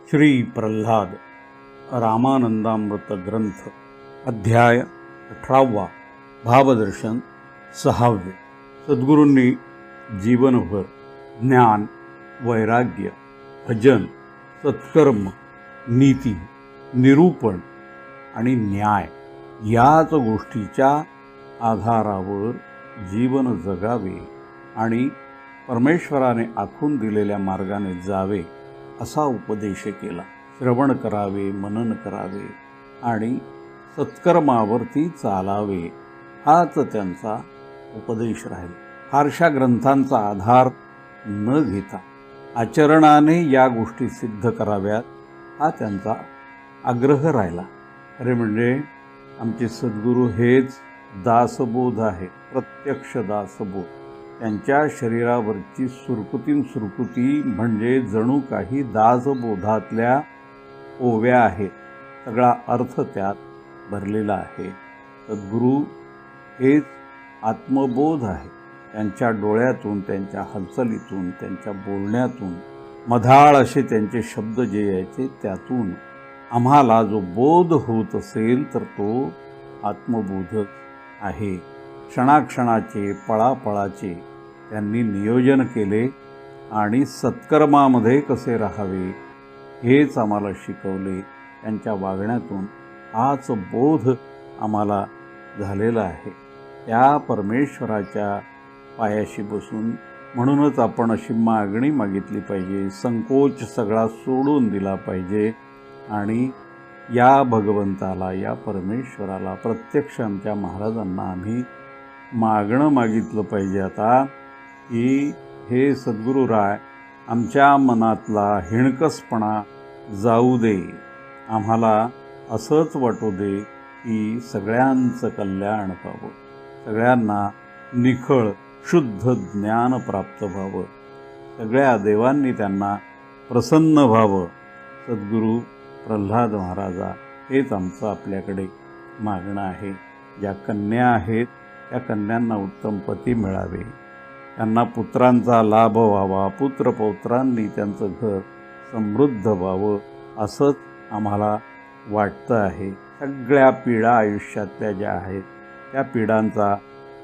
श्री प्रल्हाद रामानंदामृत ग्रंथ अध्याय 18 भावदर्शन 6. सद्गुरूंनी जीवनभर ज्ञान, वैराग्य, भजन, सत्कर्म, नीती, निरूपण आणि न्याय याच गोष्टीच्या आधारावर जीवन जगावे आणि परमेश्वराने आखून दिलेल्या मार्गाने जावे असा उपदेश केला. श्रवण करावे, मनन करावे आणि सत्कर्मावरती चालावे हाच त्यांचा उपदेश राहिला. फारशा ग्रंथांचा आधार न घेता आचरणाने या गोष्टी सिद्ध कराव्यात हा त्यांचा आग्रह राहिला. खरे म्हणजे आमचे सद्गुरू हेच दासबोध आहे, प्रत्यक्ष दासबोध. त्यांच्या शरीरावरची सुरकुती म्हणजे जणू काही दासबोधातल्या ओव्या आहेत. सगळा अर्थ त्यात भरलेला आहे. सद्गुरू हेच आत्मबोध आहे. त्यांच्या डोळ्यातून, त्यांच्या हालचालीतून, त्यांच्या बोलण्यातून, मधाळ असे त्यांचे शब्द जे यायचे त्यातून आम्हाला जो बोध होत असेल तर तो आत्मबोधच आहे. क्षणाक्षणाचे, पळापळाचे त्यांनी नियोजन केले आणि सत्कर्मामध्ये कसे राहावे हेच आम्हाला शिकवले. त्यांच्या वागण्यातून हाच बोध आम्हाला झालेला आहे. त्या परमेश्वराच्या पायाशी बसून म्हणूनच आपण अशी मागणी मागितली पाहिजे, संकोच सगळा सोडून दिला पाहिजे आणि या भगवंताला, या परमेश्वराला, प्रत्यक्ष आमच्या महाराजांना आम्ही मागणं मागितलं पाहिजे आता की हे सद्गुरुराय आमच्या मनातला हिणकसपणा जाऊ दे. आम्हाला असंच वाटू दे की सगळ्यांचं कल्याण व्हावं, सगळ्यांना निखळ शुद्ध ज्ञान प्राप्त व्हावं, सगळ्या देवांनी त्यांना प्रसन्न व्हावं. सद्गुरू प्रल्हाद महाराजा हेच आमचं आपल्याकडे मागणं आहे. ज्या कन्या आहेत त्या कन्यांना उत्तम पती मिळावे, त्यांना पुत्रांचा लाभ व्हावा, पुत्रपौत्रांनी त्यांचं घर समृद्ध व्हावं असंच आम्हाला वाटतं आहे. सगळ्या पीडा आयुष्यातल्या ज्या आहेत त्या पीडांचा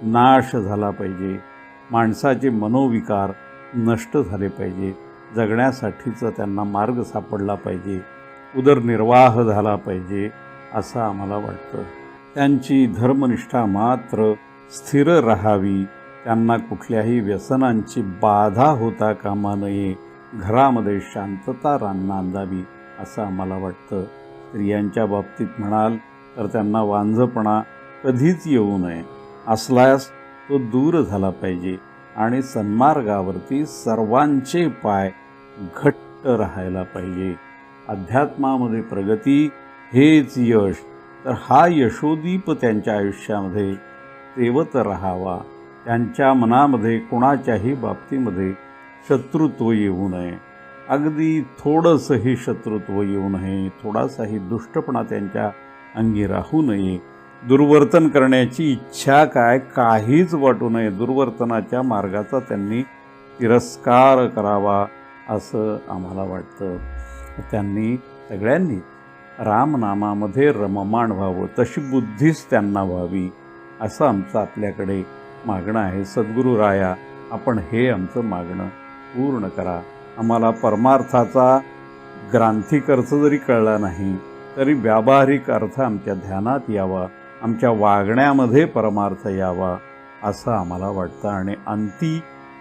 नाश झाला पाहिजे. माणसाचे मनोविकार नष्ट झाले पाहिजे. जगण्यासाठीचा त्यांना मार्ग सापडला पाहिजे. उदरनिर्वाह झाला पाहिजे असं आम्हाला वाटतं. त्यांची धर्मनिष्ठा मात्र स्थिर राहावी. त्यांना कुठल्याही व्यसनांची बाधा होता कामा नये. घरामध्ये शांतता नांदावी असं आम्हाला वाटतं. स्त्रियांच्या बाबतीत म्हणाल तर त्यांना वांझपणा कधीच येऊ नये. असल्यास तो दूर झाला पाहिजे आणि सन्मार्गावरती सर्वांचे पाय घट्ट राहायला पाहिजे. अध्यात्मामध्ये प्रगती हेच यश, तर हा यशोदीप त्यांच्या आयुष्यामध्ये तेवत राहावा. त्यांच्या मनामध्ये कोणाच्याही बाबतीमध्ये शत्रुत्व येऊ नये. अगदी थोडंसंही शत्रुत्व येऊ नये, थोडासाही दुष्टपणा त्यांच्या अंगी राहू नये. दुर्वर्तन करण्याची इच्छा काहीच वाटू नये. दुर्वर्तनाच्या मार्गाचा त्यांनी तिरस्कार करावा असं आम्हाला वाटतं. त्यांनी सगळ्यांनी रामनामामध्ये रममाण व्हावं, तशी बुद्धीच त्यांना व्हावी असं आमचं आपल्याकडे मागणं आहे. सद्गुरुराया आपण हे आमचं मागणं पूर्ण करा. आम्हाला परमार्थाचा ग्रांथिक अर्थ जरी कळला नाही तरी व्यावहारिक अर्थ आमच्या ध्यानात यावा, आमच्या वागण्यामध्ये परमार्थ यावा असं आम्हाला वाटतं आणि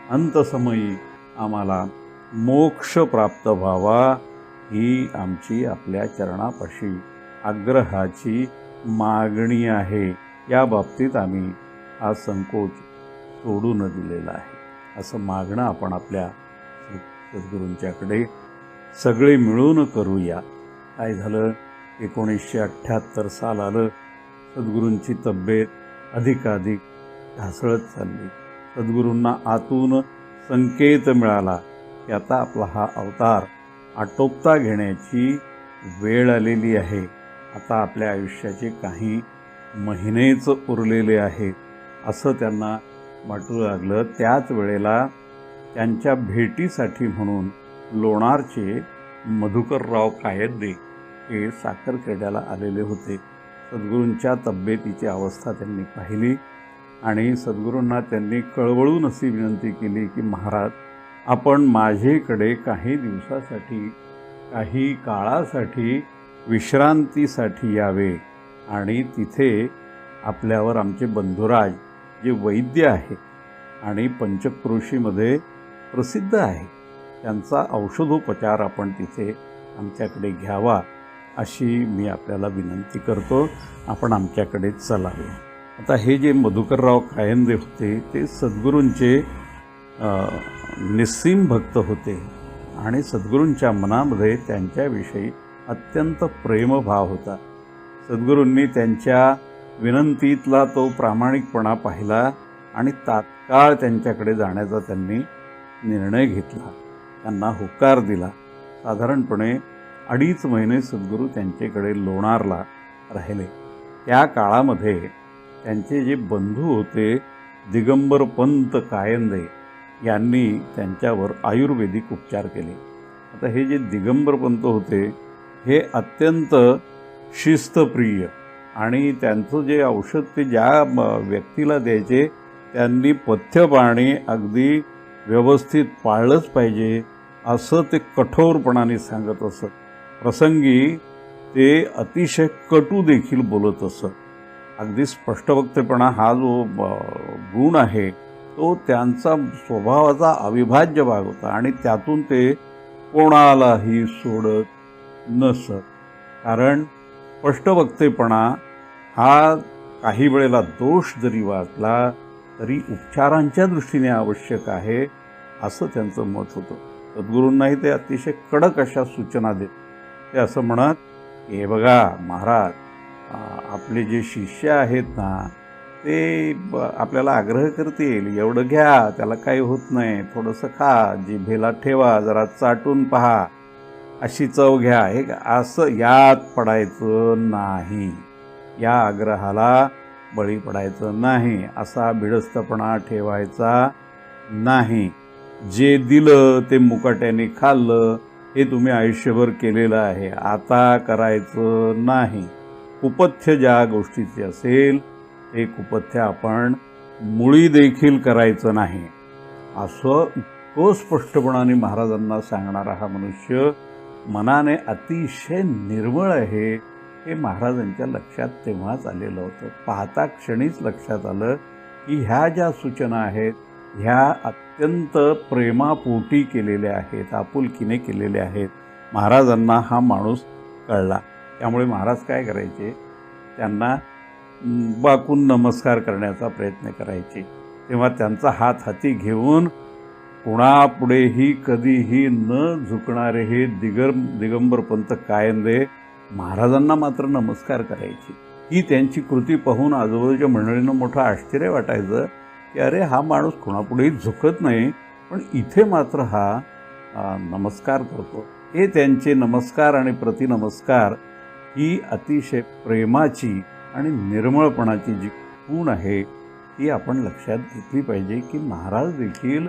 अंतसमयी आम्हाला मोक्ष प्राप्त व्हावा ही आमची आपल्या चरणापाशी आग्रहाची मागणी आहे. या बाबतीत आम्ही हा संकोच सोडू न दिलेला आहे. असं मागणं आपण आपल्या सद्गुरूंच्याकडे सगळे मिळून करूया. काय झालं, 1978 साल आलं. सद्गुरूंची तब्येत अधिकाधिक ढासळत चालली. सद्गुरूंना आतून संकेत मिळाला की आता आपला हा अवतार आटोपता घेण्याची वेळ आलेली आहे. आता आपल्या आयुष्याचे काही महिनेच उरलेले आहेत असं त्यांना वाटू लागलं. त्याच वेळेला त्यांच्या भेटीसाठी म्हणून लोणारचे मधुकरराव कायंदे हे साखरखेड्याला आलेले होते. सद्गुरूंच्या तब्येतीची अवस्था त्यांनी पाहिली आणि सद्गुरूंना त्यांनी कळवळून अशी विनंती केली की महाराज, आपण माझ्याकडे काही दिवसासाठी, काही काळासाठी विश्रांतीसाठी यावे आणि तिथे आपल्यावर आमचे बंधुराज जे वैद्य आहेत आणि पंचक्रोशीमध्ये प्रसिद्ध आहे, त्यांचा औषधोपचार आपण तिथे आमच्याकडे घ्यावा अशी मी आपल्याला विनंती करतो. आपण आमच्याकडे चलावे. आता हे जे मधुकरराव कायंदे होते ते सद्गुरूंचे निस्सीम भक्त होते आणि सद्गुरूंच्या मनामध्ये त्यांच्याविषयी अत्यंत प्रेमभाव होता. सद्गुरूंनी त्यांच्या विनंतीतला तो प्रामाणिकपणा पाहिला आणि तात्काळ त्यांच्याकडे जाण्याचा त्यांनी निर्णय घेतला. त्यांना होकार दिला. साधारणपणे 2.5 महिने सद्गुरू त्यांच्याकडे लोणारला राहिले. त्या काळामध्ये त्यांचे जे बंधू होते दिगंबर पंत कायंदे यांनी त्यांच्यावर आयुर्वेदिक उपचार केले. आता हे जे दिगंबर पंत होते हे अत्यंत शिस्तप्रिय आणि त्यांचं जे औषध ते ज्या व्यक्तीला द्यायचे त्यांनी पथ्यपाणी अगदी व्यवस्थित पाळलंच पाहिजे असं ते कठोरपणाने सांगत असत. प्रसंगी ते अतिशय कटू देखील बोलत असत. अगदी स्पष्टवक्तेपणा हा जो गुण आहे तो त्यांचा स्वभावाचा अविभाज्य भाग होता आणि त्यातून ते कोणालाही सोडत नसत. कारण स्पष्टवक्तेपणा हा काही वेळेला दोष जरी वाचला तरी उपचारांच्या दृष्टीने आवश्यक आहे असं त्यांचं मत होतं. सद्गुरूंनाही ते अतिशय कडक अशा सूचना देत. ते असं म्हणत, हे बघा महाराज, आपले जे शिष्य आहेत ना ते आपल्याला आग्रह करतील, एवढं घ्या, त्याला काही होत नाही, थोडंसं खा, जिभेला ठेवा, जरा चाटून पहा, अशी चव घ्या, हे असं यात पडायचं नाही, या आग्रहाला बळी पडायचं नाही, असा भिडस्तपणा ठेवायचा नाही. जे दिलं ते मुकाट्याने खाल्लं हे तुम्ही आयुष्यभर केलेलं आहे, आता करायचं नाही. कुपथ्य ज्या गोष्टीचे असेल ते कुपथ्य आपण मुळी देखील करायचं नाही, असं इतकं स्पष्टपणाने महाराजांना सांगणारा हा मनुष्य मनाने अतिशय निर्मळ आहे हे महाराजांच्या लक्षात तेव्हाच आलेलं होतं. पाहता क्षणीच लक्षात आलं की ह्या ज्या सूचना आहेत ह्या अत्यंत प्रेमापोटी केलेल्या आहेत, आपुलकीने केलेल्या आहेत. महाराजांना हा माणूस कळला. त्यामुळे महाराज काय करायचे, त्यांना वाकून नमस्कार करण्याचा प्रयत्न करायचे. तेव्हा त्यांचा हात हाती घेऊन कुणापुढेही कधीही न झुकणारे हे दिगंबर पंत कायंदे महाराजांना मात्र नमस्कार करायचे. ही त्यांची कृती पाहून आजूबाजूच्या मंडळींना मोठं आश्चर्य वाटायचं की अरे, हा माणूस कुणापुढेही झुकत नाही पण इथे मात्र हा नमस्कार करतो. हे त्यांचे नमस्कार आणि प्रतिनमस्कार ही अतिशय प्रेमाची आणि निर्मळपणाची जी खूण आहे ती आपण लक्षात घेतली पाहिजे की महाराज देखील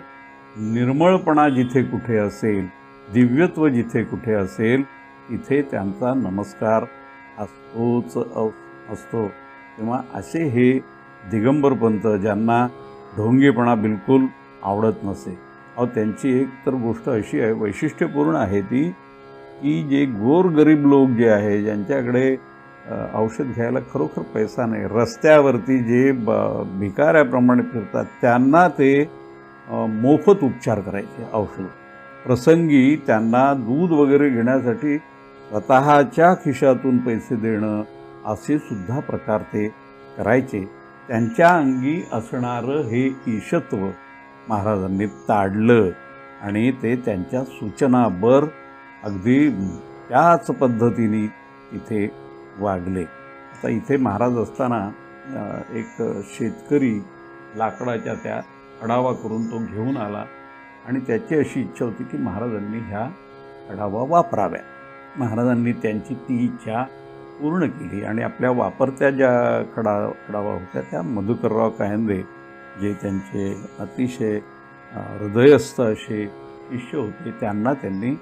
निर्मळपणा जिथे कुठे असेल, दिव्यत्व जिथे कुठे असेल तिथे त्यांचा नमस्कार असतोच असतो. तेव्हा असे हे दिगंबर पंत ज्यांना ढोंगेपणा बिलकुल आवडत नसे. त्यांची एक तर गोष्ट अशी आहे, वैशिष्ट्यपूर्ण आहे ती, की जे गोरगरीब लोक जे आहे ज्यांच्याकडे औषध घ्यायला खरोखर पैसा नाही, रस्त्यावरती जे भिकाऱ्याप्रमाणे फिरतात त्यांना ते मोफत उपचार करायचे. औषध प्रसंगी त्यांना दूध वगैरे घेण्यासाठी स्वतःच्या खिशातून पैसे देणं असे सुद्धा प्रकार ते करायचे. त्यांच्या अंगी असणारं हे ईशत्व महाराजांनी ताडलं आणि ते त्यांच्या सूचनाबर अगदी त्याच पद्धतीने इथे वागले. आता इथे महाराज असताना एक शेतकरी लाकडाच्या त्या अडावा करून तो घेऊन आला आणि त्याची अशी इच्छा होती की महाराजांनी ह्या अडावा वापराव्या. महाराजांनी त्यांची ती इच्छा पूर्ण केली आणि आपल्या वापरत्या ज्या खडावा होत्या त्या मधुकरराव कायंदे जे त्यांचे अतिशय हृदयस्थ असे शिष्य होते त्यांना त्यांनी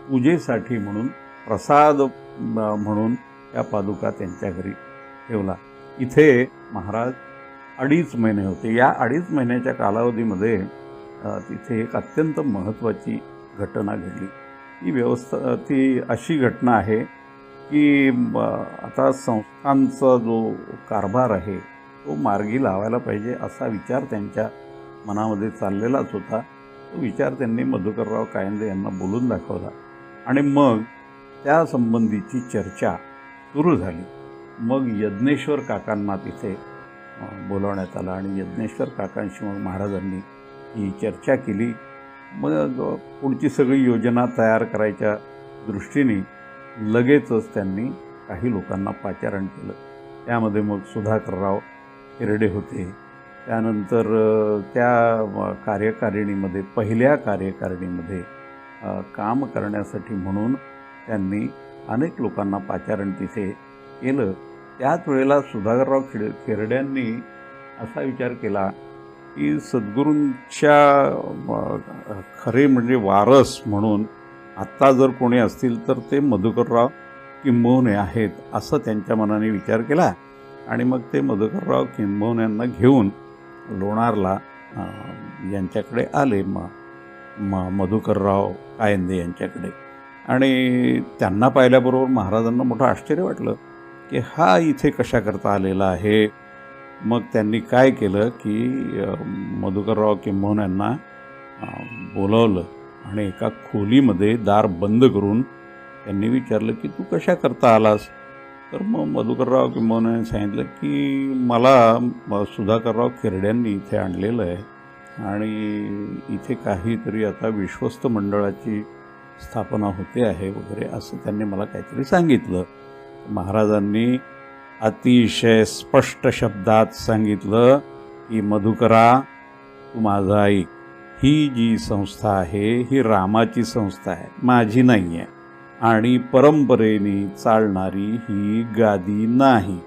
पूजेसाठी म्हणून प्रसाद म्हणून त्या पादुका त्यांच्या घरी ठेवला. इथे महाराज 2.5 महिने होते. या 2.5 महिन्याच्या कालावधीमध्ये तिथे एक अत्यंत महत्त्वाची घटना घडली. ती अशी घटना आहे की आता संस्थांचा जो कारभार आहे तो मार्गी लावायला पाहिजे असा विचार त्यांच्या मनामध्ये चाललेलाच होता. तो विचार त्यांनी मधुकरराव कायंदे यांना बोलून दाखवला आणि मग त्या संबंधीची चर्चा सुरू झाली. मग यज्ञेश्वर काकांना तिथे बोलावण्यात आलं आणि यज्ञेश्वर काकांशी मग महाराजांनी ही चर्चा केली. मग पुढची सगळी योजना तयार करायच्या दृष्टीने लगेचच त्यांनी काही लोकांना पाचारण केलं. त्यामध्ये मग सुधाकरराव हिरडे होते. त्यानंतर त्या कार्यकारिणीमध्ये पहिल्या कार्यकारिणीमध्ये काम करण्यासाठी म्हणून त्यांनी अनेक लोकांना पाचारण तिथे केलं. त्याच वेळेला सुधाकरराव हिरड्यांनी असा विचार केला की सद्गुरूंच्या खरे म्हणजे वारस म्हणून आत्ता जर कोणी असतील तर ते मधुकरराव किंबहुने आहेत असं त्यांच्या मनाने विचार केला. आणि मग ते मधुकरराव किंबहुन्यांना घेऊन लोणारला यांच्याकडे आले मधुकरराव कायंदे यांच्याकडे. आणि त्यांना पाहिल्याबरोबर महाराजांना मोठं आश्चर्य वाटलं की हा इथे कशा करता आलेला आहे. मग त्यांनी काय केलं की मधुकरराव किंबहुन्यांना बोलावलं आणि एका खोलीमध्ये दार बंद करून त्यांनी विचारलं की तू कशा करता आलास. तर मग मधुकरराव किंबहुने सांगितलं की मला सुधाकरराव हिरड्यांनी इथे आणलेलं आहे आणि इथे काहीतरी आता विश्वस्त मंडळाची स्थापना होते आहे वगैरे असं त्यांनी मला काहीतरी सांगितलं. महाराजांनी अतिशय स्पष्ट शब्दात सांगितलं की मधुकरा तू माझा ऐक, ही जी संस्था आहे ही रामाची संस्था आहे, माझी नाही आहे आणि परंपरेने चालणारी ही गादी नाही,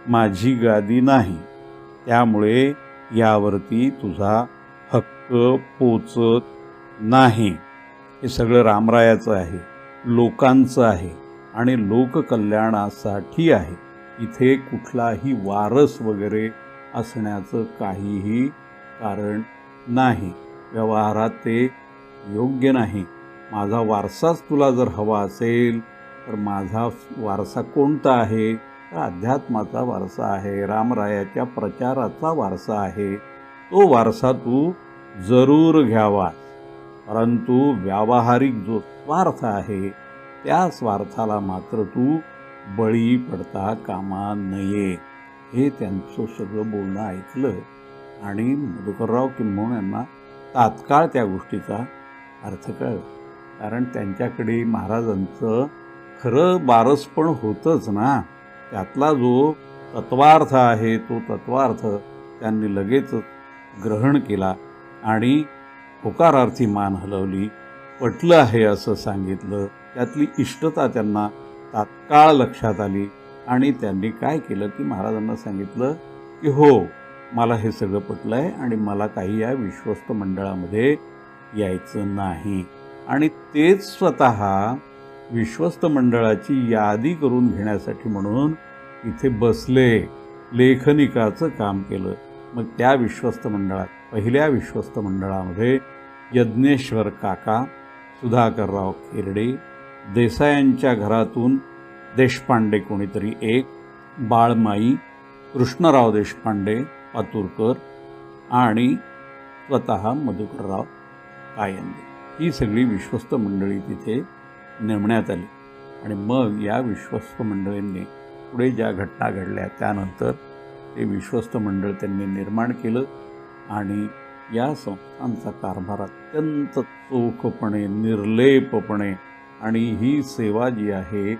माझी गादी नाही. त्यामुळे यावरती तुझा हक्क पोचत नाही. हे सगळं रामरायाचं आहे, लोकांचं आहे आणि लोककल्याणासाठी आहे. इथे कुठलाही वारस वगैरे असण्याचं काहीही कारण नाही. व्यवहारात ते योग्य नाही. माझा वारसाच तुला जर हवा असेल तर माझा वारसा कोणता आहे तर अध्यात्माचा वारसा आहे, रामरायाच्या प्रचाराचा वारसा आहे. तो वारसा तू जरूर घ्यावा, परंतु व्यावहारिक जो स्वार्थ आहे त्या स्वार्थाला मात्र तू बळी पडता कामा नये. हे त्यांचं सगळं बोलणं ऐकलं आणि मधुकरराव किंबहुने यांना तात्काळ त्या गोष्टीचा अर्थ कळला. कारण त्यांच्याकडे महाराजांचं खरं वारसपण होतंच ना. त्यातला जो तत्वार्थ आहे तो तत्वार्थ त्यांनी लगेच ग्रहण केला आणि होकारार्थी मान हलवली. पटलं आहे असं सांगितलं. त्यातली इष्टता त्यांना तात्काळ लक्षात आली आणि त्यांनी काय केलं की महाराजांना सांगितलं की हो मला हे सगळं पटलं आहे आणि मला काही या विश्वस्त मंडळामध्ये यायचं नाही. आणि तेच स्वतः विश्वस्त मंडळाची यादी करून घेण्यासाठी म्हणून इथे बसले, लेखनिकाचं काम केलं. मग त्या विश्वस्त मंडळात पहिल्या विश्वस्त मंडळामध्ये यज्ञेश्वर काका, सुधाकरराव हिरडे, देसायांच्या घरातून देशपांडे कोणीतरी एक, बाळमाई, कृष्णराव देशपांडे पातुरकर आणि स्वतः मधुकरराव कायंदे ही सगळी विश्वस्त मंडळी तिथे नेमण्यात आली. आणि मग या विश्वस्त मंडळींनी पुढे ज्या घटना घडल्या त्यानंतर ते विश्वस्त मंडळ त्यांनी निर्माण केलं आणि या संस्थांचा कारभार अत्यंत चोखपणे, निर्लेपपणे आणि ही सेवा जी आहे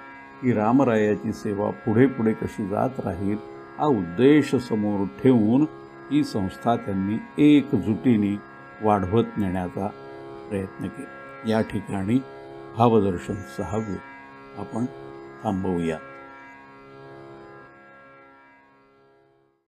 ही रामरायाची सेवा पुढे पुढे कशी जात राहील हा उद्देश समोर ठेवून ही संस्था त्यांनी एकजुटीने वाढवत नेण्याचा प्रयत्न केला. या ठिकाणी भावदर्शन 6 आपण थांबवूया.